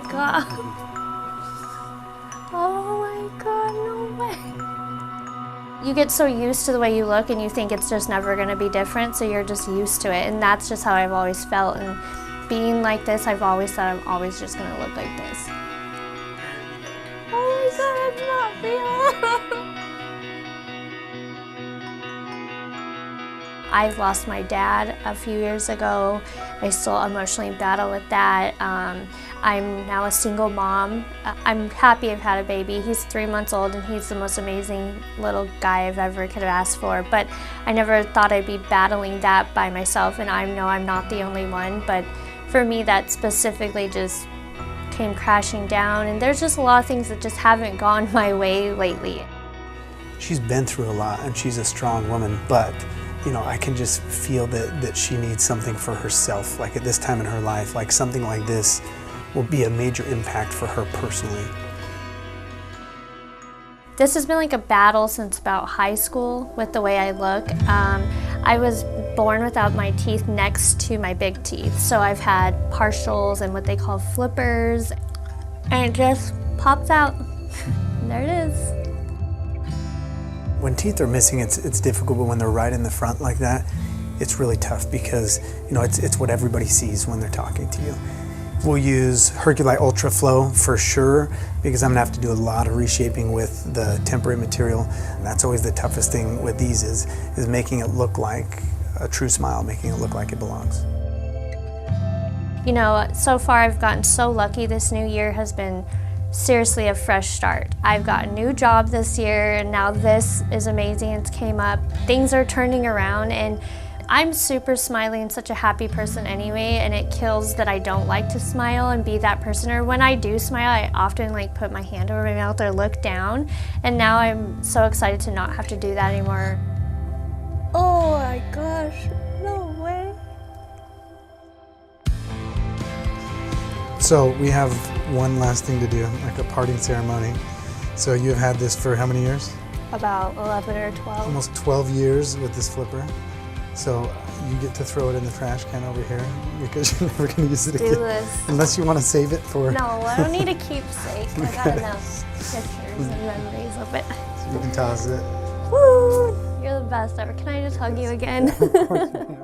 God. Oh my God, no way. You get so used to the way you look and you think it's just never gonna be different, so you're just used to it. And that's just how I've always felt. And being like this, I've always thought I'm always just gonna look like this. Oh my God, it's not real. I lost my dad a few years ago. I still emotionally battle with that. I'm now a single mom. I'm happy I've had a baby. He's 3 months old and he's the most amazing little guy I've ever could have asked for. But I never thought I'd be battling that by myself, and I know I'm not the only one. But for me, that specifically just came crashing down, and there's just a lot of things that just haven't gone my way lately. She's been through a lot and she's a strong woman, but you know, I can just feel that she needs something for herself, like at this time in her life, like something like this will be a major impact for her personally. This has been like a battle since about high school with the way I look. I was born without my teeth next to my big teeth, so I've had partials and what they call flippers, and it just pops out. And there it is. When teeth are missing, it's difficult, but when they're right in the front like that, it's really tough because, you know, it's what everybody sees when they're talking to you. We'll use Herculi Ultra Flow for sure, because I'm gonna have to do a lot of reshaping with the temporary material. And that's always the toughest thing with these is making it look like a true smile, making it look like it belongs. You know, so far I've gotten so lucky. This new year has been seriously a fresh start. I've got a new job this year, and now this is amazing. It came up. Things are turning around, and I'm super smiley and such a happy person anyway, and it kills that I don't like to smile and be that person. Or when I do smile, I often like put my hand over my mouth or look down, and now I'm so excited to not have to do that anymore. Oh my gosh, no way. So we have one last thing to do, like a parting ceremony. So you've had this for how many years? About 11 or 12. Almost 12 years with this flipper. So you get to throw it in the trash can over here because you're never going to use it again. Do this. Unless you want to save it for... No, I don't need a keepsake. I got enough pictures and memories of it. So you can toss it. Woo! You're the best ever. Can I just hug you again? Of course you can.